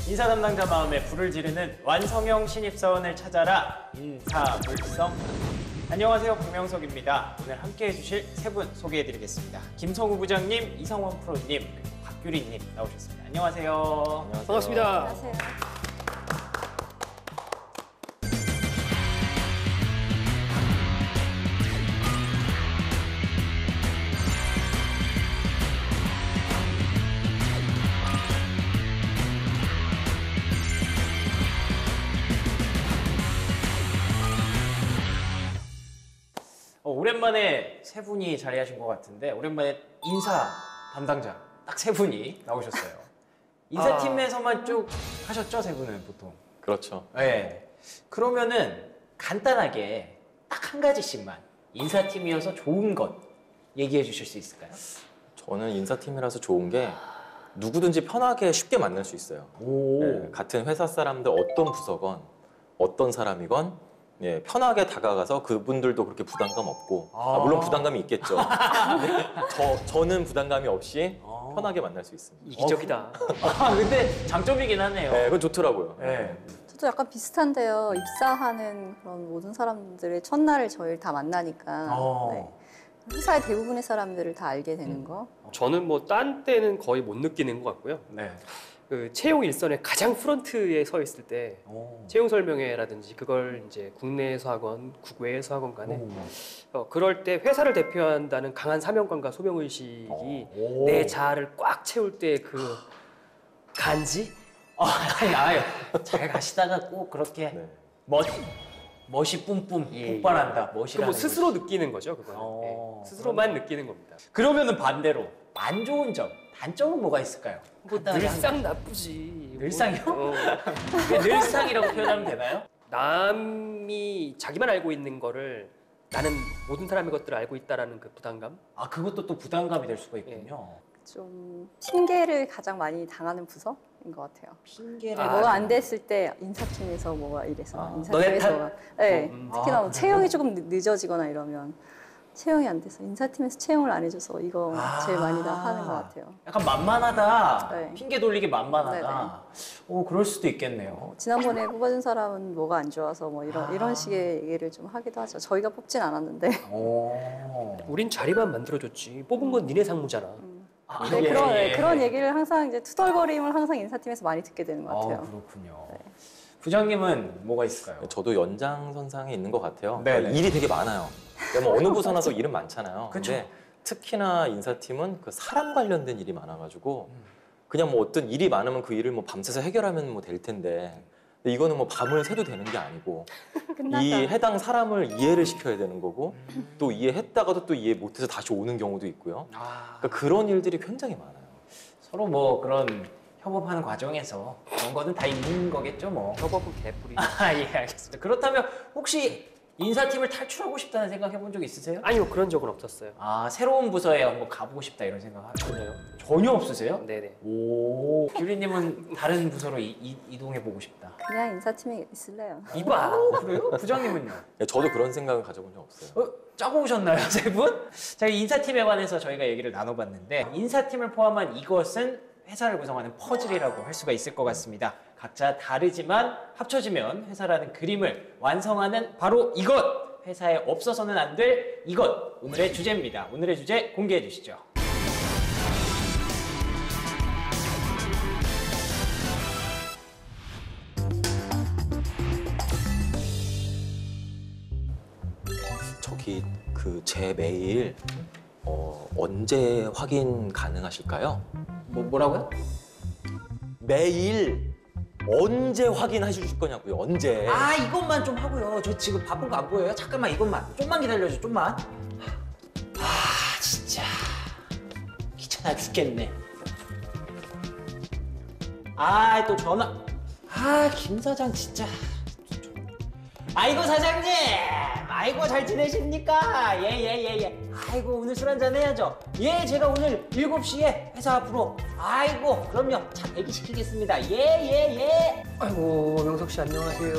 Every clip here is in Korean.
인사 담당자 마음에 불을 지르는 완성형 신입사원을 찾아라 인사불성. 안녕하세요, 박명석입니다. 오늘 함께 해주실 세 분 소개해드리겠습니다. 김성우 부장님, 이성원 프로님, 그리고 박규리님 나오셨습니다. 안녕하세요. 안녕하세요. 반갑습니다. 안녕하세요. 오랜만에 세 분이 자리하신 것 같은데 오랜만에 인사 담당자 딱 세 분이 나오셨어요. 인사팀에서만 쭉 하셨죠, 세 분은 보통? 그렇죠. 네. 그러면은 간단하게 딱 한 가지씩만 인사팀이어서 좋은 것 얘기해 주실 수 있을까요? 저는 인사팀이라서 좋은 게 누구든지 편하게 쉽게 만날 수 있어요. 네, 같은 회사 사람들 어떤 부서건 어떤 사람이건 편하게 다가가서 그분들도 그렇게 부담감 없고 물론 부담감이 있겠죠. 저는 부담감이 없이 편하게 만날 수 있습니다. 이기적이다. 근데 장점이긴 하네요. 네, 그건 좋더라고요. 네. 저도 약간 비슷한데요. 입사하는 그런 모든 사람들의 첫날을 저희를 다 만나니까 네. 회사의 대부분의 사람들을 다 알게 되는 거. 저는 뭐 딴 때는 거의 못 느끼는 것 같고요. 네. 그 채용 일선의 가장 프런트에 서 있을 때 채용 설명회라든지 그걸 이제 국내에서 하건 국외에서 하건 간에 그럴 때 회사를 대표한다는 강한 사명감과 소명 의식이 내 자아를 꽉 채울 때 그 간지? 아유, 잘 가시다가 꼭 그렇게 네. 멋이 뿜뿜 폭발한다. 그 멋이라는 뭐 스스로 거지. 느끼는 거죠, 그거는. 스스로만 느끼는 겁니다. 그러면은 반대로 안 좋은 점, 단점은 뭐가 있을까요? 뭐 늘상 나쁘지. 늘상이요? 뭐, 늘상이라고 표현하면 되나요? 남이 자기만 알고 있는 거를 나는 모든 사람의 것들을 알고 있다라는 그 부담감? 아, 그것도 또 부담감이 될 수가 있군요. 좀 핑계를 가장 많이 당하는 부서인 것 같아요. 핑계를 뭐가 안 됐을 때 인사팀에서 뭐가 이래서 너네 인사팀에서 탓? 뭐가 네. 특히나 뭐 그래요? 채용이 조금 늦어지거나 이러면 채용이 안 돼서 인사팀에서 채용을 안 해줘서 이거 제일 많이 다 하는 것 같아요. 약간 만만하다. 네. 핑계 돌리기 만만하다. 그럴 수도 있겠네요. 지난번에 뽑아준 사람은 뭐가 안 좋아서 뭐 이런 식의 얘기를 좀 하기도 하죠. 저희가 뽑진 않았는데. 우린 자리만 만들어줬지. 뽑은 건 니네 상무잖아. 네, 예. 그런 얘기를 항상 이제 투덜거림을 항상 인사팀에서 많이 듣게 되는 것 같아요. 그렇군요. 부장님은 뭐가 있을까요? 저도 연장선상에 있는 것 같아요. 네. 그러니까 일이 되게 많아요. 그러니까 뭐 어느 부서나도 일은 많잖아요. 그쵸. 근데 특히나 인사팀은 그 사람 관련된 일이 많아가지고 그냥 뭐 어떤 일이 많으면 그 일을 뭐 밤새서 해결하면 뭐 될 텐데 근데 이거는 뭐 밤을 새도 되는 게 아니고 이 해당 사람을 이해를 시켜야 되는 거고 또 이해했다가도 또 이해 못해서 다시 오는 경우도 있고요. 그러니까 그런 일들이 굉장히 많아요. 서로 뭐 그런 협업하는 과정에서 그런 거는 다 있는 거겠죠, 뭐. 협업은 개뿔이. 예, 알겠습니다. 그렇다면 혹시 인사팀을 탈출하고 싶다는 생각 해본 적 있으세요? 아니요, 그런 적은 없었어요. 새로운 부서에 한번 가보고 싶다 이런 생각 전혀요. 전혀 없으세요? 네네. 오, 규리님은 다른 부서로 이동해보고 싶다. 그냥 인사팀에 있을래요. 이봐. 그래요? 부장님은요? 저도 그런 생각을 가져본 적 없어요. 짜고 오셨나요, 세 분? 자, 인사팀에 관해서 저희가 얘기를 나눠봤는데 인사팀을 포함한 이것은 회사를 구성하는 퍼즐이라고 할 수가 있을 것 같습니다. 각자 다르지만 합쳐지면 회사라는 그림을 완성하는 바로 이것! 회사에 없어서는 안 될 이것! 오늘의 주제입니다. 오늘의 주제 공개해 주시죠. 저기 그 제 메일 언제 확인 가능하실까요? 뭐라고요? 메일 언제 확인해 주실 거냐고요? 언제? 이것만 좀 하고요. 저 지금 바쁜 거 안 보여요? 잠깐만 이것만. 좀만 기다려줘, 좀만. 진짜. 귀찮아 죽겠네. 또 전화. 김 사장 진짜. 아이고 사장님. 아이고 잘 지내십니까? 예. 아이고 오늘 술 한잔 해야죠. 예, 제가 오늘 7시에 회사 앞으로. 아이고 그럼요. 차 대기시키겠습니다. 예. 아이고, 명석 씨 안녕하세요.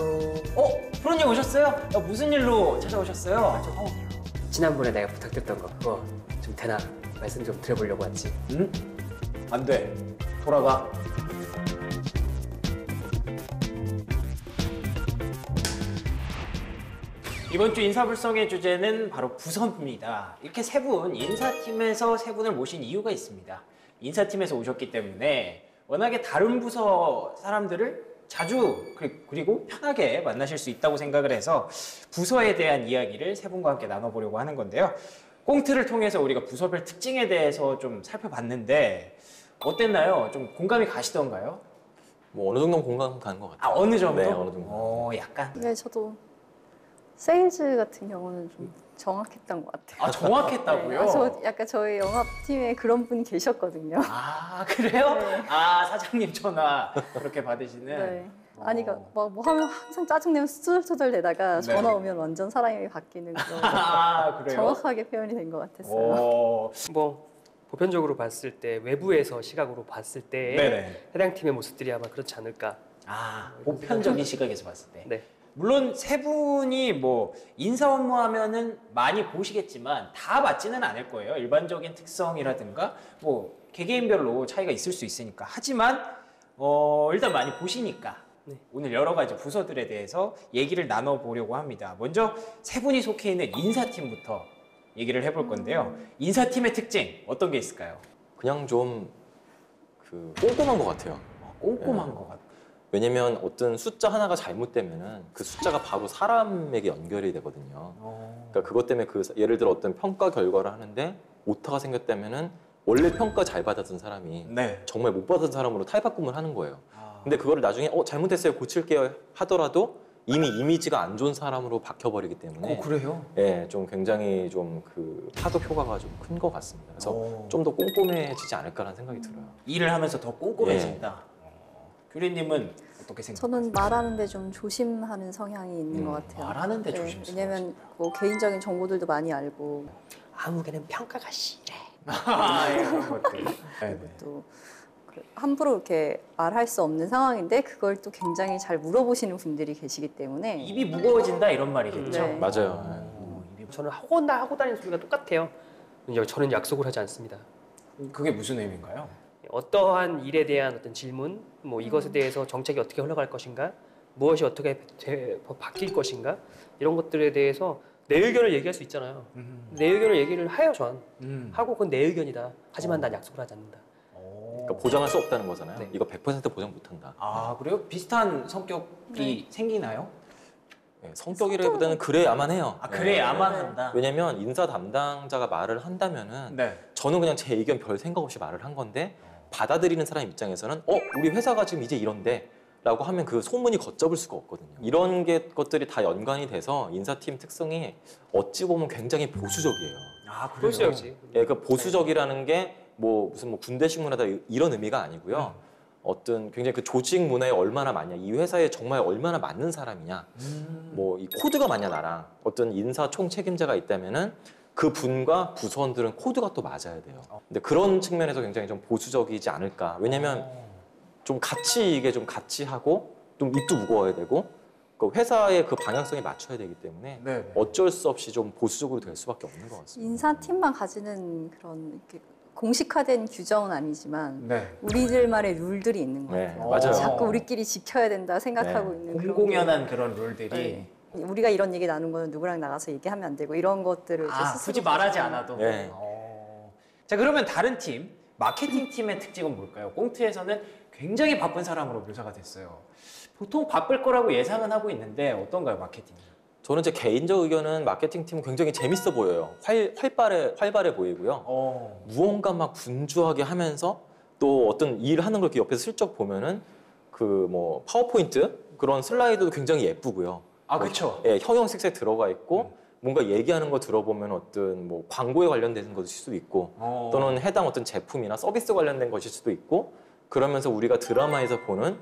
프로님 오셨어요? 무슨 일로 찾아오셨어요? 지난번에 내가 부탁드렸던 거 그거 좀 되나 말씀 좀 드려보려고 왔지. 응? 안 돼. 돌아가. 이번 주 인사불성의 주제는 바로 부서입니다. 이렇게 세 분, 인사팀에서 세 분을 모신 이유가 있습니다. 인사팀에서 오셨기 때문에 워낙에 다른 부서 사람들을 자주 그리고 편하게 만나실 수 있다고 생각을 해서 부서에 대한 이야기를 세 분과 함께 나눠보려고 하는 건데요. 꽁트를 통해서 우리가 부서별 특징에 대해서 좀 살펴봤는데 어땠나요? 좀 공감이 가시던가요? 뭐 어느 정도 공감 가는 것 같아요. 아, 어느 정도? 네, 어느 정도. 약간. 네, 저도 세일즈 같은 경우는 좀 정확했던 것 같아요. 아, 정확했다고요? 네, 저 약간 저희 영업팀에 그런 분이 계셨거든요. 아, 그래요? 네. 아, 사장님 전화 그렇게 받으시는? 네. 아니, 그러니까 뭐 하면 항상 짜증내면 수들수들 대다가 네. 전화 오면 완전 사람이 바뀌는 그런 아, 그래요? 정확하게 표현이 된 것 같았어요. 오. 뭐 보편적으로 봤을 때 외부에서 시각으로 봤을 때 네네. 해당 팀의 모습들이 아마 그렇지 않을까. 아, 보편적인 시각에서 봤을 때. 네. 물론 세 분이 뭐 인사 업무하면은 많이 보시겠지만 다 맞지는 않을 거예요. 일반적인 특성이라든가 뭐 개개인별로 차이가 있을 수 있으니까. 하지만 일단 많이 보시니까 네. 오늘 여러 가지 부서들에 대해서 얘기를 나눠보려고 합니다. 먼저 세 분이 속해 있는 인사팀부터 얘기를 해볼 건데요. 인사팀의 특징 어떤 게 있을까요? 그냥 좀 꼼꼼한 것 같아요. 꼼꼼한 네. 것 같아요. 왜냐면 어떤 숫자 하나가 잘못되면은 그 숫자가 바로 사람에게 연결이 되거든요. 그러니까 그것 때문에 예를 들어 어떤 평가 결과를 하는데 오타가 생겼다면은 원래 평가 잘 받았던 사람이 네. 정말 못 받은 사람으로 탈바꿈을 하는 거예요. 아. 근데 그거를 나중에 잘못했어요, 고칠게요 하더라도 이미 이미지가 안 좋은 사람으로 박혀버리기 때문에 그래요? 예, 좀 굉장히 좀 파급 효과가 좀 큰 것 같습니다. 그래서 좀 더 꼼꼼해지지 않을까라는 생각이 들어요. 일을 하면서 더 꼼꼼해진다. 규리님은 어떻게 생각하세요? 저는 말하는데 좀 조심하는 성향이 있는 것 같아요. 말하는데 네, 조심스러워. 왜냐면 뭐 개인적인 정보들도 많이 알고 아무개는 평가가 싫어. 이런 것들. 네. 또 함부로 이렇게 말할 수 없는 상황인데 그걸 또 굉장히 잘 물어보시는 분들이 계시기 때문에 입이 무거워진다 이런 말이겠죠. 네. 맞아요. 저는 하고 다니는 소리가 똑같아요. 저는 약속을 하지 않습니다. 그게 무슨 의미인가요? 어떠한 일에 대한 어떤 질문, 뭐 이것에 대해서 정책이 어떻게 흘러갈 것인가, 무엇이 어떻게 바뀔 것인가 이런 것들에 대해서 내 의견을 얘기할 수 있잖아요. 내 의견을 얘기를 해요, 전. 하고 그건 내 의견이다. 하지만 난 약속을 하지 않는다. 그러니까 보장할 수 없다는 거잖아요. 네. 이거 100% 보장 못한다. 아, 그래요? 비슷한 성격이 생기나요? 예, 성격이라기보다는 그래야만 해요. 아, 그래야만 예. 한다. 왜냐면 인사 담당자가 말을 한다면은 네. 저는 그냥 제 의견 별 생각 없이 말을 한 건데 받아들이는 사람 입장에서는 우리 회사가 지금 이제 이런데 라고 하면 그 소문이 걷잡을 수가 없거든요. 이런 것들이 다 연관이 돼서 인사팀 특성이 어찌 보면 굉장히 보수적이에요. 아, 그래요? 보수적이지. 예, 그 보수적이라는 게 무슨 군대식 문화다 이런 의미가 아니고요. 어떤 굉장히 그 조직 문화에 얼마나 맞냐, 이 회사에 정말 얼마나 맞는 사람이냐, 뭐 이 코드가 맞냐 나랑 어떤 인사 총 책임자가 있다면은 그 분과 부서원들은 코드가 또 맞아야 돼요. 근데 그런 측면에서 굉장히 좀 보수적이지 않을까. 왜냐면 좀 이게 좀 같이 하고 좀 입도 무거워야 되고 그 회사의 그 방향성에 맞춰야 되기 때문에 네. 어쩔 수 없이 좀 보수적으로 될 수밖에 없는 것 같습니다. 인사팀만 가지는 그런 이렇게 공식화된 규정은 아니지만 네. 우리들만의 룰들이 있는 것 네, 같아요. 맞아요. 자꾸 우리끼리 지켜야 된다 생각하고 네. 있는 그런 공공연한 그런 룰들이 네. 우리가 이런 얘기 나눈 거는 누구랑 나가서 얘기하면 안 되고 이런 것들을 이제 스스로 굳이 말하지 않아도. 네. 자, 그러면 다른 팀, 마케팅 팀의 특징은 뭘까요? 꽁트에서는 굉장히 바쁜 사람으로 묘사가 됐어요. 보통 바쁠 거라고 예상은 하고 있는데 어떤가요, 마케팅은? 저는 제 개인적 의견은 마케팅 팀은 굉장히 재밌어 보여요. 활발해 보이고요. 무언가 막 분주하게 하면서 또 어떤 일하는 걸 이렇게 옆에서 슬쩍 보면은 그 뭐 파워포인트 그런 슬라이드도 굉장히 예쁘고요. 아, 그렇죠. 예, 형형색색 들어가 있고 뭔가 얘기하는 거 들어보면 어떤 뭐 광고에 관련된 것일 수도 있고 또는 해당 어떤 제품이나 서비스 관련된 것일 수도 있고 그러면서 우리가 드라마에서 보는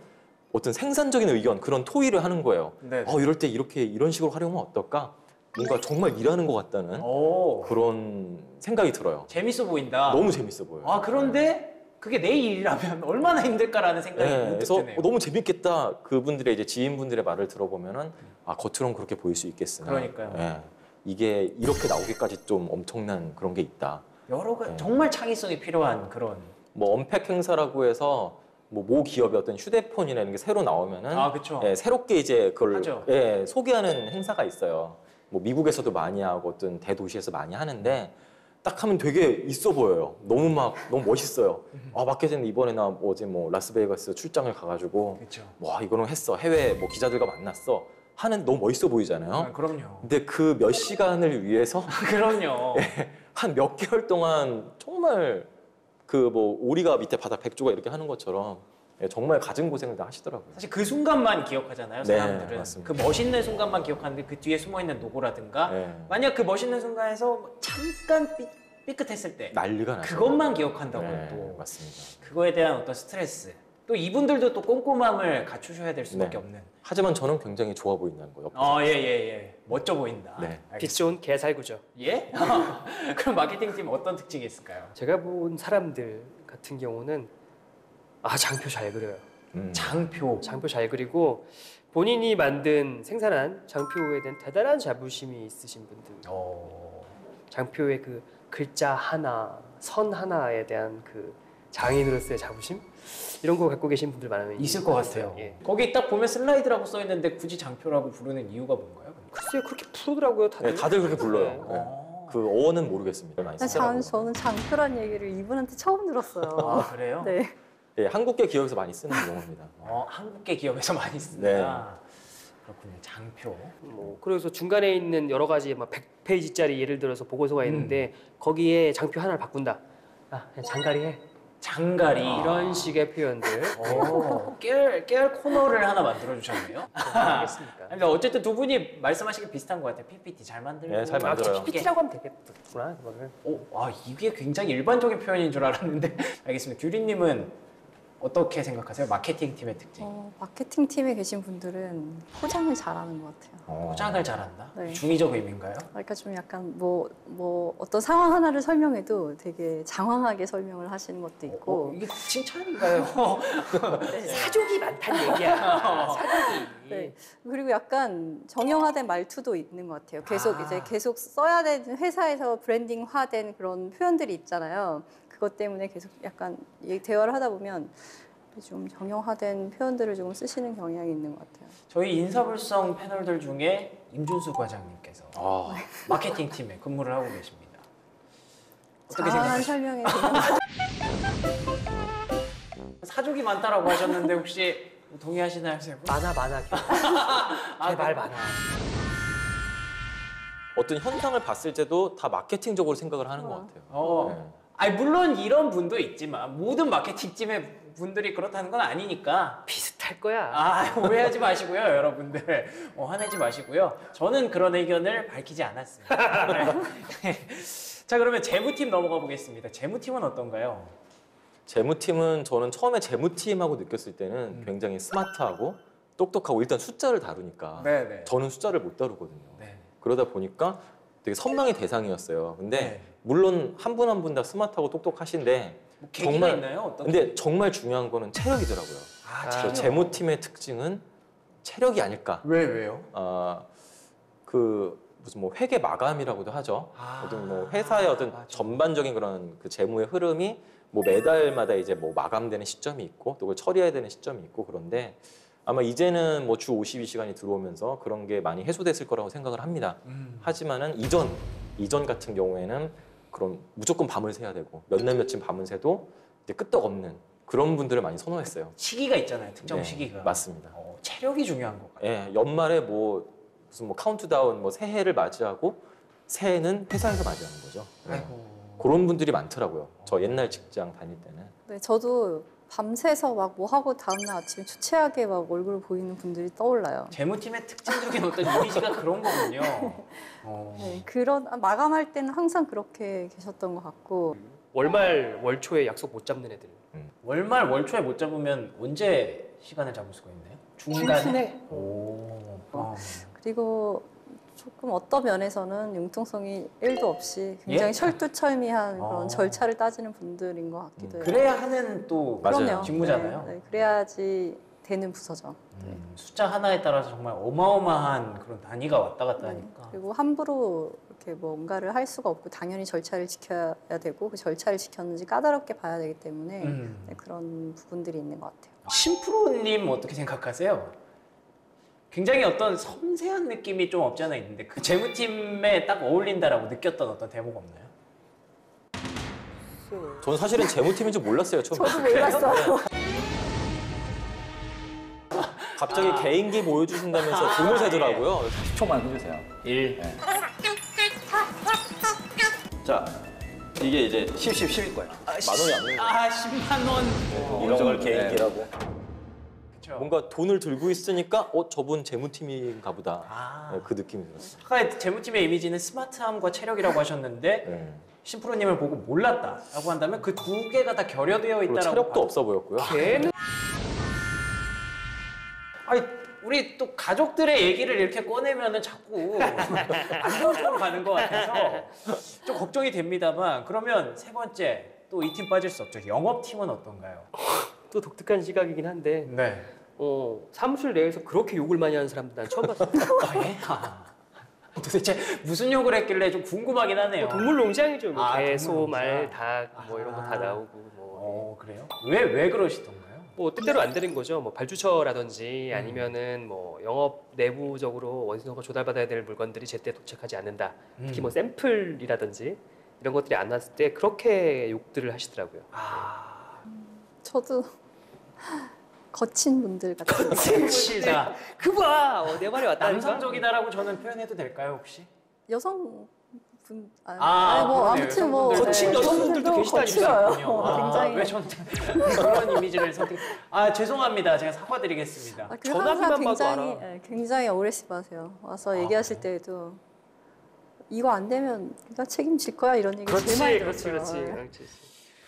어떤 생산적인 의견 그런 토의를 하는 거예요. 네. 이럴 때 이런 식으로 활용하면 어떨까? 뭔가 정말 일하는 것 같다는 그런 생각이 들어요. 재밌어 보인다. 너무 재밌어 보여요. 아, 그런데 그게 내 일이라면 얼마나 힘들까라는 생각이 네, 문득 그래서 드네요. 너무 재밌겠다. 그분들의 이제 지인분들의 말을 들어보면은 겉으로는 그렇게 보일 수 있겠으나 그러니까요. 예, 이게 이렇게 나오기까지 좀 엄청난 그런 게 있다. 여러 가지 정말 창의성이 필요한 그런. 뭐 언팩 행사라고 해서 모 기업의 어떤 휴대폰이나 이런 게 새로 나오면은 아, 그렇죠. 새롭게 이제 그걸 하죠. 소개하는 행사가 있어요. 뭐 미국에서도 많이 하고 어떤 대도시에서 많이 하는데 딱 하면 되게 있어 보여요. 너무 멋있어요. 아, 마케팅 이번에 나 어제 뭐 라스베이거스 출장을 가가지고 그렇죠. 와 이거는 했어. 해외 뭐 기자들과 만났어. 하는 너무 멋있어 보이잖아요. 그럼요. 근데 그 몇 시간을 위해서 그럼요. 한 몇 개월 동안 정말 그 뭐 오리가 밑에 바닥 백조가 이렇게 하는 것처럼 정말 가진 고생을 다 하시더라고요. 사실 그 순간만 기억하잖아요, 네, 사람들은. 맞습니다. 그 멋있는 순간만 기억하는데 그 뒤에 숨어있는 노고라든가 네. 만약 그 멋있는 순간에서 뭐 잠깐 삐끗했을 때 난리가 나죠. 그것만 기억한다고 네, 또 맞습니다. 그거에 대한 어떤 스트레스 또 이분들도 또 꼼꼼함을 갖추셔야 될 수밖에 네. 없는. 하지만 저는 굉장히 좋아 보인다는 거. 옆에서. 예. 멋져 보인다. 네. 빛 좋은 개살구죠. 예? 그럼 마케팅팀 어떤 특징이 있을까요? 제가 본 사람들 같은 경우는 장표 잘 그려요. 장표. 장표 잘 그리고 본인이 만든 생산한 장표에 대한 대단한 자부심이 있으신 분들. 장표의 그 글자 하나, 선 하나에 대한 그 장인으로서의 자부심 이런 거 갖고 계신 분들 많으면 있을 것 같아요. 예. 거기 딱 보면 슬라이드라고 써 있는데 굳이 장표라고 부르는 이유가 뭔가요? 글쎄요 그렇게 부르더라고요 다들. 네, 다들 그렇게 불러요. 네. 네. 그 어원은 모르겠습니다. 많이 쓰더라고요. 저는 장표란 얘기를 이분한테 처음 들었어요. 아 그래요? 네. 예, 한국계 기업에서 많이 쓰는 용어입니다. 한국계 기업에서 많이 씁니다. 네. 그렇군요. 장표. 뭐 그래서 중간에 있는 여러 가지 막 100페이지짜리 예를 들어서 보고서가 있는데 거기에 장표 하나를 바꾼다. 그냥 장가리 해. 장가리. 이런 식의 표현들. 깨알 코너를 하나 만들어 주셨네요. 알겠습니까? 근데 어쨌든 두 분이 말씀하시기 비슷한 것 같아요. PPT 잘 만들고. 네, 잘 만들어요. PPT라고 하면 되겠구나 그거를. 이게 굉장히 일반적인 표현인 줄 알았는데. 알겠습니다. 규리님은 어떻게 생각하세요? 마케팅 팀의 특징. 마케팅 팀에 계신 분들은 포장을 잘하는 것 같아요. 포장을 잘한다? 네. 중의적 의미인가요? 그러니까 좀 약간 뭐 어떤 상황 하나를 설명해도 되게 장황하게 설명을 하시는 것도 있고. 이게 칭찬인가요? 네. 사족이 많다는 얘기야. 사족이. 네. 그리고 약간 정형화된 말투도 있는 것 같아요. 계속 써야 되는 회사에서 브랜딩화된 그런 표현들이 있잖아요. 그것 때문에 계속 약간 대화를 하다 보면 좀 정형화된 표현들을 조금 쓰시는 경향이 있는 것 같아요. 저희 인사불성 패널들 중에 임준수 과장님께서 마케팅 팀에 근무를 하고 계십니다. 어떻게 장황한 생각하세요? 설명에 사족이 많다라고 하셨는데 혹시 동의하시나요, 세 분? 많아. 제발 많아. 어떤 현상을 봤을 때도 다 마케팅적으로 생각을 하는 것 같아요. 네. 물론 이런 분도 있지만 모든 마케팅팀의 분들이 그렇다는 건 아니니까 비슷할 거야. 오해하지 마시고요, 여러분들. 화내지 마시고요. 저는 그런 의견을 밝히지 않았습니다. 네. 자, 그러면 재무팀 넘어가 보겠습니다. 재무팀은 어떤가요? 재무팀은 저는 처음에 재무팀하고 느꼈을 때는 굉장히 스마트하고 똑똑하고 일단 숫자를 다루니까 네네. 저는 숫자를 못 다루거든요. 네. 그러다 보니까 되게 선망의 대상이었어요. 근데 네. 물론 한 분 한 분 다 스마트하고 똑똑하신데 뭐 계기가 있나요? 어떤 근데 정말 중요한 거는 체력이더라고요. 체력. 재무팀의 특징은 체력이 아닐까. 왜요? 그 무슨 뭐 회계 마감이라고도 하죠. 어떤 뭐 회사의 어떤 맞아. 전반적인 그런 그 재무의 흐름이 뭐 매달마다 이제 뭐 마감되는 시점이 있고 또 그걸 처리해야 되는 시점이 있고 그런데 아마 이제는 뭐 주 52시간이 들어오면서 그런 게 많이 해소됐을 거라고 생각을 합니다. 하지만은 이전 같은 경우에는 그런 무조건 밤을 새야 되고 몇 날 며칠 밤을 새도 이제 끄떡없는 그런 분들을 많이 선호했어요. 시기가 있잖아요. 특정 네, 시기가. 맞습니다. 체력이 중요한 것 같아요. 예, 연말에 뭐 무슨 뭐 카운트다운 뭐 새해를 맞이하고 새해는 회사에서 맞이하는 거죠. 아이고. 그런 분들이 많더라고요. 저 옛날 직장 다닐 때는. 네, 저도 밤새서 막 뭐 하고 다음날 아침에 주체하게 막 얼굴 보이는 분들이 떠올라요. 재무팀의 특징적인 어떤 이미지가 그런 거군요. 네, 마감할 때는 항상 그렇게 계셨던 것 같고. 월말 월초에 약속 못 잡는 애들. 월말 월초에 못 잡으면 언제 시간을 잡을 수가 있나요? 중간에? 그리고 조금 어떤 면에서는 융통성이 1도 없이 굉장히 예? 철두철미한 그런 절차를 따지는 분들인 것 같기도 해요. 그래야 하는 또 맞아요. 직무잖아요. 네, 그래야지 되는 부서죠. 숫자 하나에 따라서 정말 어마어마한 그런 단위가 왔다 갔다 하니까. 그리고 함부로 이렇게 뭔가를 할 수가 없고 당연히 절차를 지켜야 되고 그 절차를 지켰는지 까다롭게 봐야 되기 때문에 네, 그런 부분들이 있는 것 같아요. 심프로님 어떻게 생각하세요? 굉장히 어떤 섬세한 느낌이 좀 없지 않아 있는데 그 재무팀에 딱 어울린다라고 느꼈던 어떤 대목 없나요? 저는 사실은 재무팀인지 몰랐어요 처음에. 저도 몰랐어요. 갑자기 개인기 보여주신다면서 돈을 세더라고요. 10초만 해주세요. 1. 네. 자, 이게 이제 10일 거예요. 만 원이 안 내요. 10만 원. 이런 걸 개인기라고. 그쵸. 뭔가 돈을 들고 있으니까 저분 재무팀인가 보다. 네, 그 느낌이 들었어요. 아까 재무팀의 이미지는 스마트함과 체력이라고 하셨는데 네. 신프로님을 보고 몰랐다라고 한다면 그 두 개가 다 결여되어 그리고 있다라고 체력도 봐도 없어 보였고요. 걔는 아니 우리 또 가족들의 얘기를 이렇게 꺼내면은 자꾸 안 좋은 쪽으로 가는 것 같아서 좀 걱정이 됩니다만 그러면 세 번째 또 이 팀 빠질 수 없죠. 영업팀은 어떤가요? 또 독특한 시각이긴 한데 네. 사무실 내에서 그렇게 욕을 많이 하는 사람들 난 처음 봤어요. 예? 도대체 무슨 욕을 했길래 좀 궁금하긴 하네요. 동물 농장이죠. 뭐 개, 소, 동물 말, 농장. 닭 뭐 이런 거 다 나오고 뭐. 그래요? 왜 그러시던가요? 뭐 뜻대로 안 되는 거죠. 뭐 발주처라든지 아니면은 뭐 영업 내부적으로 어디선가 조달받아야 될 물건들이 제때 도착하지 않는다. 특히 뭐 샘플이라든지 이런 것들이 안 왔을 때 그렇게 욕들을 하시더라고요. 저도 거친 분들 같아요. 거칠다. 그봐 내 말이 왔다. 남성적이다라고 저는 표현해도 될까요 혹시? 여성분 그러네요. 아무튼 뭐 거친 여성분들도 계시다니까. 거칠어요. 굉장히 왜 저는 그런 이미지를 선택? 죄송합니다. 제가 사과드리겠습니다. 그리고 전화기만 항상 봐도 굉장히 알아. 굉장히 어그레시브하세요. 와서 얘기하실 때에도 이거 안 되면 나 책임질 거야 이런 얘기 제일 많이 들었어요. 그렇지.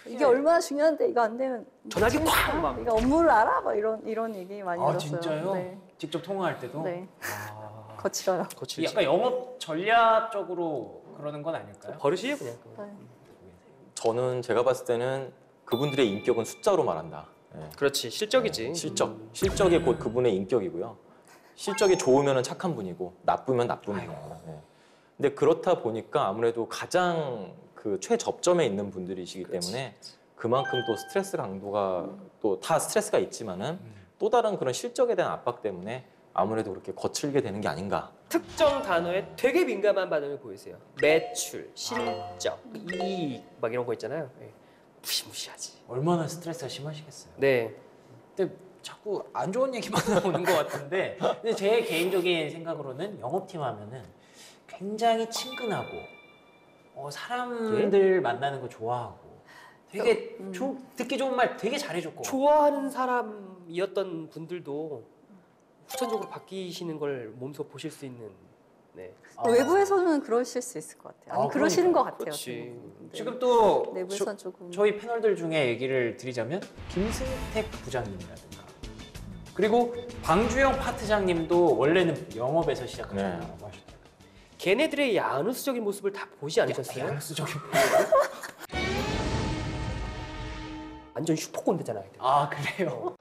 이게 얼마나 중요한데 이거 안 되면 전화기 책임질 꽉 거야? 막. 이거 업무를 알아? 막 이런 얘기 많이 들었어요. 진짜요? 네. 직접 통화할 때도? 네. 거칠어요. 거칠지. 약간 영업 전략적으로 그러는 건 아닐까요? 버릇이에요 그냥. 네. 저는 제가 봤을 때는 그분들의 인격은 숫자로 말한다. 네. 그렇지 실적이지. 실적이 곧 그분의 인격이고요. 실적이 좋으면 착한 분이고 나쁘면 나쁜 분이에요. 네. 근데 그렇다 보니까 아무래도 가장 그 최접점에 있는 분들이시기 때문에 그만큼 또 스트레스 강도가 또 다 스트레스가 있지만은 또 다른 그런 실적에 대한 압박 때문에 아무래도 그렇게 거칠게 되는 게 아닌가. 특정 단어에 되게 민감한 반응을 보이세요. 매출, 실적, 이익 막 이런 거 있잖아요. 네. 무시무시하지. 얼마나 스트레스가 심하시겠어요. 네. 근데 자꾸 안 좋은 얘기만 나오는 것 같은데 근데 제 개인적인 생각으로는 영업팀 하면은 굉장히 친근하고 사람들 만나는 거 좋아하고 되게 듣기 좋은 말 되게 잘해줬고 좋아하는 사람이었던 분들도 후천적으로 바뀌시는 걸 몸소 보실 수 있는. 네. 외부에서는 그러실 수 있을 것 같아요. 아니 그러시는 것 같아요. 그렇지. 네. 지금 또 내부에선 조금 저희 패널들 중에 얘기를 드리자면 김승택 부장님이라든가 그리고 방주영 파트장님도 원래는 영업에서 시작하셨다고 하셨더라고요. 걔네들의 야누스적인 모습을 다 보지 않으셨어요? 야누스적인 완전 슈퍼꼰대잖아요. 그래요?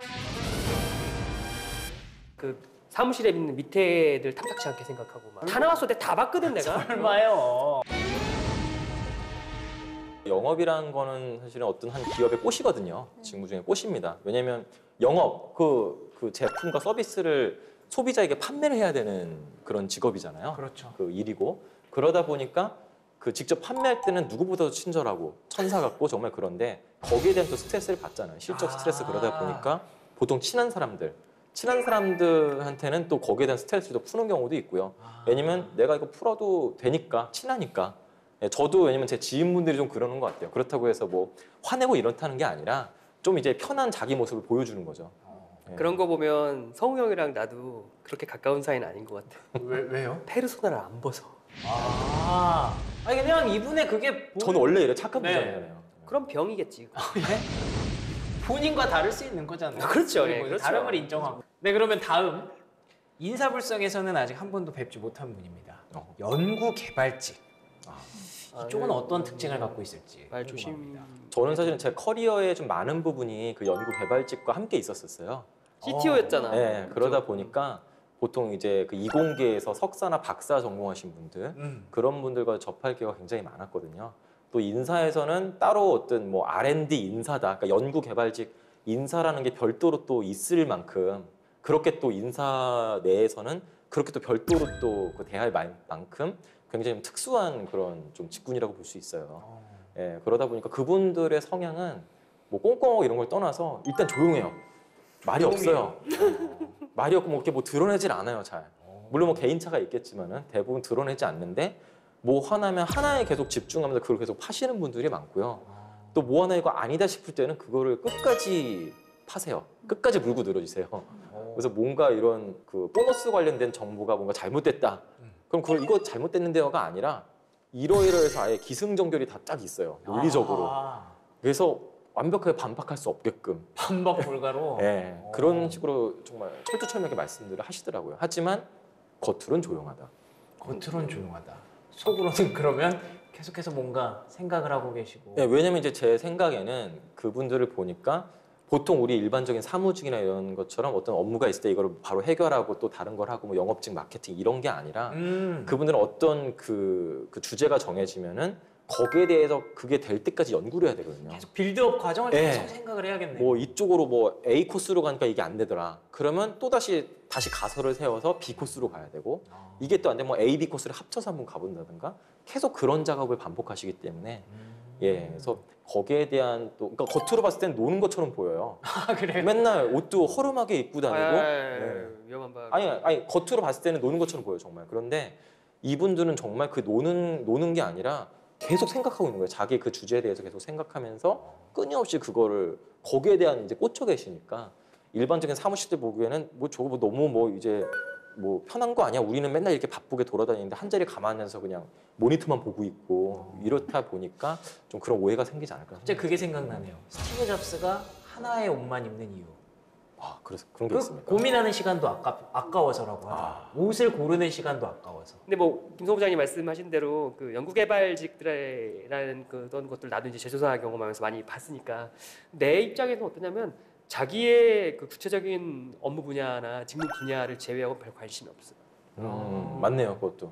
그 사무실에 있는 밑에 애들 탐탁치 않게 생각하고 막 다 나왔어 때 다 봤거든 내가. 얼마요? 영업이라는 거는 사실은 어떤 한 기업의 꽃이거든요. 직무 중에 꽃입니다. 왜냐하면 영업, 그 제품과 서비스를 소비자에게 판매를 해야 되는 그런 직업이잖아요. 그렇죠. 그 일이고 그러다 보니까 그 직접 판매할 때는 누구보다도 친절하고 천사 같고 정말 그런데 거기에 대한 또 스트레스를 받잖아요. 실적 스트레스 그러다 보니까 보통 친한 사람들한테는 또 거기에 대한 스트레스를 푸는 경우도 있고요. 왜냐면 내가 이거 풀어도 되니까 친하니까. 저도 왜냐면 제 지인분들이 좀 그러는 것 같아요. 그렇다고 해서 뭐 화내고 이렇다는 게 아니라 좀 이제 편한 자기 모습을 보여주는 거죠. 그런 거 보면 성우 형이랑 나도 그렇게 가까운 사이는 아닌 것 같아. 왜요? 페르소나를 안 벗어. 아니 그냥 이분의 그게 저는 원래 이래 착한 네. 부장이잖아요. 그럼 병이겠지. 본인과 다를 수 있는 거잖아요. 그렇죠. 네, 그렇죠. 다름을 인정하고. 네, 그러면 다음 인사불성에서는 아직 한 번도 뵙지 못한 분입니다. 연구개발직. 이쪽은 어떤 특징을 갖고 있을지 말 조심. 궁금합니다. 저는 사실은 제 커리어의 좀 많은 부분이 그 연구 개발직과 함께 있었어요. CTO였잖아. 네, 그러다 보니까 보통 이제 그 이공계에서 석사나 박사 전공하신 분들 그런 분들과 접할 기회가 굉장히 많았거든요. 또 인사에서는 따로 어떤 뭐 R&D 인사다, 그러니까 연구 개발직 인사라는 게 별도로 또 있을 만큼 그렇게 또 인사 내에서는 그렇게 또 별도로 또 그 대할 만큼 굉장히 특수한 그런 좀 직군이라고 볼 수 있어요. 예, 그러다 보니까 그분들의 성향은 뭐 꽁꽁하고 이런 걸 떠나서 일단 조용해요. 말이 없어요. 말이 없고 뭐 이렇게 뭐 드러내질 않아요, 잘. 물론 뭐 개인차가 있겠지만은 대부분 드러내지 않는데 뭐 화나면 하나에 계속 집중하면서 그걸 계속 파시는 분들이 많고요. 또 뭐 하나 이거 아니다 싶을 때는 그거를 끝까지 파세요. 끝까지 물고 늘어지세요. 그래서 뭔가 이런 그 보너스 관련된 정보가 뭔가 잘못됐다. 그럼 그걸 이거 잘못됐는데요가 아니라 이러이러해서 아예 기승전결이 다 딱 있어요. 논리적으로. 그래서 완벽하게 반박할 수 없게끔. 반박 불가로. 네, 그런 식으로 정말 철두철미하게 말씀들을 하시더라고요. 하지만 겉으로는 조용하다. 겉으로는 조용하다. 속으로는 그러면 계속해서 뭔가 생각을 하고 계시고. 네, 왜냐면 이제 제 생각에는 그분들을 보니까 보통 우리 일반적인 사무직이나 이런 것처럼 어떤 업무가 있을 때 이걸 바로 해결하고 또 다른 걸 하고 뭐 영업직, 마케팅 이런 게 아니라 그분들은 어떤 그 주제가 정해지면은 거기에 대해서 그게 될 때까지 연구를 해야 되거든요. 계속 빌드업 과정을 네. 계속 생각을 해야겠네요. 뭐 이쪽으로 뭐 A 코스로 가니까 이게 안 되더라. 그러면 또 다시 가설을 세워서 B 코스로 가야 되고 이게 또 안 되면 뭐 A, B 코스를 합쳐서 한번 가본다든가 계속 그런 작업을 반복하시기 때문에 예, 그래서 거기에 대한 또 그러니까 겉으로 봤을 땐 노는 것처럼 보여요. 아, 그래요? 맨날 옷도 허름하게 입고 다니고 네. 위험한 바. 아니 겉으로 봤을 때는 노는 것처럼 보여요 정말. 그런데 이분들은 정말 그 노는 게 아니라 계속 생각하고 있는 거예요. 자기 그 주제에 대해서 계속 생각하면서 끊임없이 그거를 거기에 대한 이제 꽂혀 계시니까 일반적인 사무실들 보기에는 뭐 저거 뭐 너무 뭐 이제 뭐 편한 거 아니야? 우리는 맨날 이렇게 바쁘게 돌아다니는데 한 자리 가만해서 그냥 모니터만 보고 있고 이렇다 보니까 좀 그런 오해가 생기지 않을까. 갑자기 그게 생각나네요. 스티브 잡스가 하나의 옷만 입는 이유. 아, 그래서 그런 게 그 있습니까? 고민하는 시간도 아까워서라고 하죠. 옷을 고르는 시간도 아까워서. 근데 뭐 김성부 부장님 말씀하신 대로 그 연구개발직들이라는 그런 것들 나도 이제 제조사 경험하면서 많이 봤으니까 내 입장에서 어떠냐면 자기의 그 구체적인 업무 분야나 직무 분야를 제외하고 별 관심이 없어요. 맞네요, 그것도.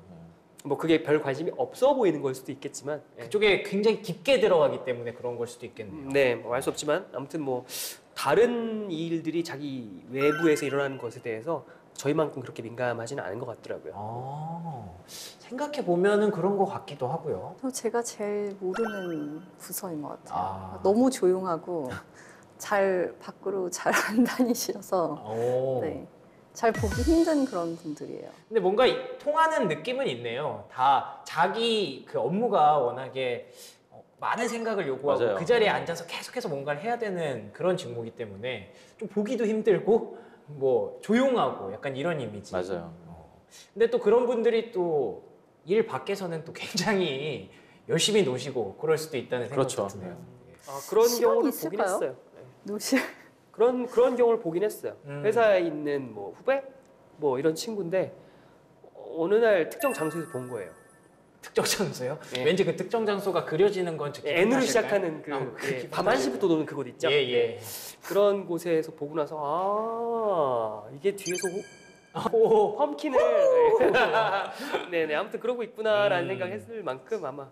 뭐 그게 별 관심이 없어 보이는 걸 수도 있겠지만 그쪽에 굉장히 깊게 들어가기 때문에 그런 걸 수도 있겠네요. 네, 뭐 알 수 없지만 아무튼 뭐 다른 일들이 자기 외부에서 일어나는 것에 대해서 저희만큼 그렇게 민감하지는 않은 것 같더라고요. 생각해 보면은 그런 것 같기도 하고요. 제가 제일 모르는 부서인 것 같아요. 아. 너무 조용하고 잘 밖으로 잘 안 다니셔서 네, 잘 보기 힘든 그런 분들이에요. 근데 뭔가 통하는 느낌은 있네요. 다 자기 그 업무가 워낙에 많은 생각을 요구하고 맞아요. 그 자리에 앉아서 계속해서 뭔가를 해야 되는 그런 직무이기 때문에 좀 보기도 힘들고 뭐 조용하고 약간 이런 이미지. 맞아요. 근데 또 그런 분들이 또 일 밖에서는 또 굉장히 열심히 노시고 그럴 수도 있다는 생각도 그렇죠. 드네요. 그런 시간이 경우를 보긴 있을까요? 했어요. 노실 그런 경우를 보긴 했어요. 회사에 있는 뭐 후배 뭐 이런 친구인데 어느 날 특정 장소에서 본 거예요. 특정 장소요? 예. 왠지 그 특정 장소가 그려지는 건 N으로 시작하는 그렇게 밤 1시부터 노는 그곳 있죠? 예. 그런 곳에서 보고 나서 이게 뒤에서 펌킨을 네네 아무튼 그러고 있구나라는 생각했을 만큼 아마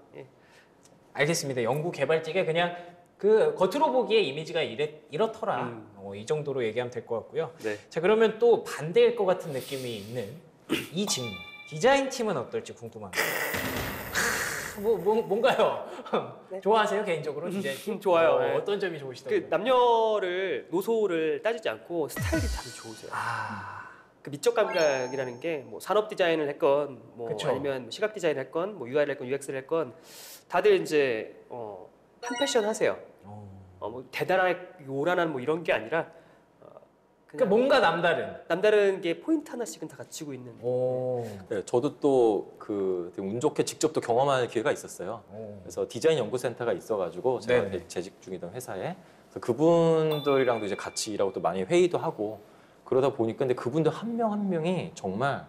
알겠습니다. 연구 개발직에 그냥 그 겉으로 보기에 이미지가 이렇더라. 이 정도로 얘기하면 될 것 같고요. 네. 자, 그러면 또 반대일 것 같은 느낌이 있는 이 직무. 디자인 팀은 어떨지 궁금합니다. 뭔가요? 네. 좋아하세요 개인적으로 디자인 팀? 좋아요. 네. 어떤 점이 좋으시다고요? 그 남녀를 노소를 따지지 않고 스타일이 다들 좋으세요. 그 미적 감각이라는 게 뭐 산업 디자인을 했건 뭐 그쵸. 아니면 시각 디자인을 했건 뭐 UI를 했건 UX를 했건 다들 이제 한 패션 하세요. 뭐 대단하게 요란한 뭐 이런 게 아니라 그러니까 뭔가 남다른. 남다른 게 포인트 하나씩은 다 갖추고 있는. 네, 저도 또 그 운 좋게 직접 또 경험할 기회가 있었어요. 그래서 디자인 연구센터가 있어가지고 제가 네네. 재직 중이던 회사에 그래서 그분들이랑도 이제 같이 일하고 또 많이 회의도 하고 그러다 보니까 근데 그분들 한 명 한 명이 정말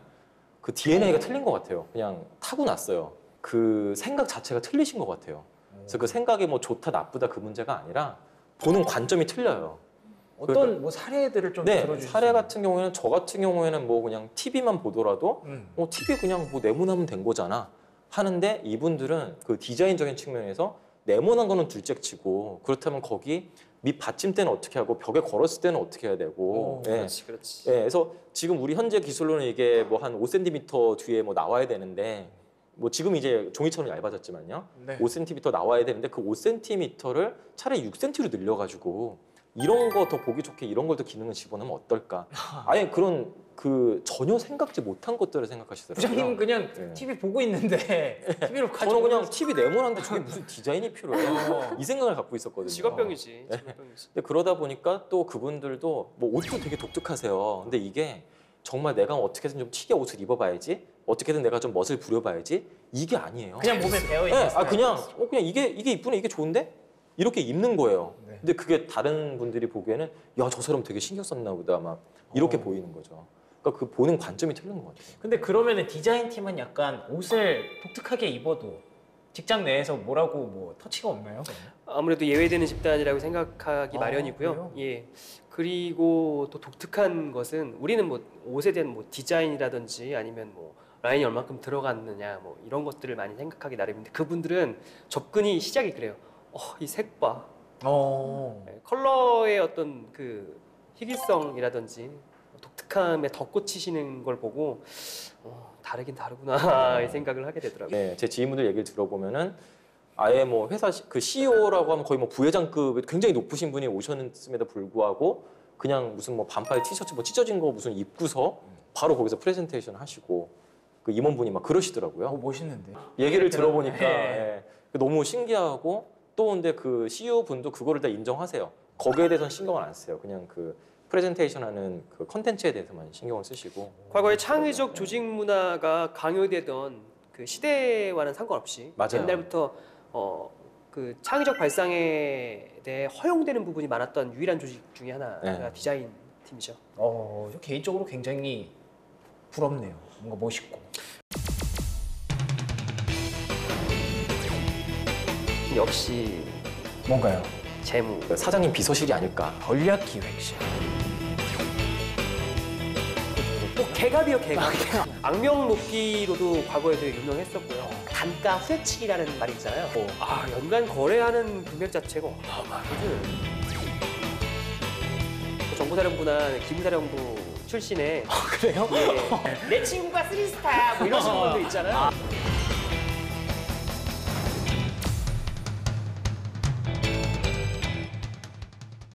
그 DNA가 틀린 것 같아요. 그냥 타고났어요. 그 생각 자체가 틀리신 것 같아요. 그래서 그 생각이 뭐 좋다 나쁘다 그 문제가 아니라 보는 관점이 틀려요. 어떤 뭐 사례들을 좀 네, 들어주시죠. 사례 같은 경우에는 저 같은 경우에는 뭐 그냥 TV만 보더라도 TV 그냥 뭐 네모나면 된 거잖아 하는데 이분들은 그 디자인적인 측면에서 네모난 거는 둘째치고 그렇다면 거기 밑 받침대는 어떻게 하고 벽에 걸었을 때는 어떻게 해야 되고. 예. 그렇지, 그렇지. 예, 그래서 지금 우리 현재 기술로는 이게 뭐 한 5cm 뒤에 뭐 나와야 되는데 뭐 지금 이제 종이처럼 얇아졌지만요. 네. 5cm 나와야 되는데 그 5cm를 차라리 6cm로 늘려가지고 이런 거 더 보기 좋게 이런 걸 더 기능을 집어넣으면 어떨까? 아예 그런 그 전혀 생각지 못한 것들을 생각하시더라고요. 부장님은 그냥 네. TV 보고 있는데 TV로 가지고 저는 그냥 TV 네모난데 저게 무슨 디자인이 필요해요? 이 생각을 갖고 있었거든요. 직업병이지. 직업병이지. 근데 그러다 보니까 또 그분들도 뭐 옷도 되게 독특하세요. 근데 이게 정말 내가 어떻게든 좀 튀게 옷을 입어봐야지, 어떻게든 내가 좀 멋을 부려봐야지 이게 아니에요. 그냥 몸에 배어 네, 있는 그냥 이게 이쁘네, 이게 좋은데 이렇게 입는 거예요. 네. 근데 그게 다른 분들이 보기에는 야, 저 사람 되게 신경 썼나 보다 막 이렇게 보이는 거죠. 그러니까 그 보는 관점이 틀린 것 같아요. 근데 그러면은 디자인 팀은 약간 옷을 독특하게 입어도 직장 내에서 뭐라고 뭐 터치가 없나요? 그러면? 아무래도 예외되는 집단이라고 생각하기 아, 마련이고요. 그래요? 예. 그리고 또 독특한 것은 우리는 뭐 옷에 대한 뭐 디자인이라든지 아니면 뭐 라인이 얼마큼 들어갔느냐 뭐 이런 것들을 많이 생각하기 나름인데 그분들은 접근이 시작이 그래요. 이 색 봐. 예, 컬러의 어떤 그 희귀성이라든지 독특함에 덧꽂히시는 걸 보고 다르긴 다르구나 이 생각을 하게 되더라고요. 네, 제 지인분들 얘기를 들어보면은 아예 뭐 회사 그 CEO라고 하면 거의 뭐 부회장급 굉장히 높으신 분이 오셨음에도 불구하고 그냥 무슨 뭐 반팔 티셔츠 뭐 찢어진 거 무슨 입고서 바로 거기서 프레젠테이션 하시고 그 임원분이 막 그러시더라고요. 멋있는데. 얘기를 들어보니까 네. 예, 너무 신기하고 또 근데 그 CEO 분도 그거를 다 인정하세요. 거기에 대해서는 신경을 안 써요. 그냥 그 프레젠테이션하는 그 컨텐츠에 대해서만 신경을 쓰시고. 과거에 창의적 조직 문화가 강요되던 그 시대와는 상관없이 맞아요. 옛날부터 그 창의적 발상에 대해 허용되는 부분이 많았던 유일한 조직 중에 하나가 네. 디자인 팀이죠. 저 개인적으로 굉장히 부럽네요. 뭔가 멋있고. 역시 뭔가요? 재무. 사장님 비서실이 아닐까. 전략기획실. 또 개갑이요, 개갑. 악명 높기로도 과거에 되게 유명했었고요. 단가 후회치기라는 말이 있잖아요. 연간 거래하는 금액 자체가 어마어마하거든. 정보사령부나 기무사령부 출신의 그래요? 내 친구가 3스타 뭐 이러시는 분들 있잖아요.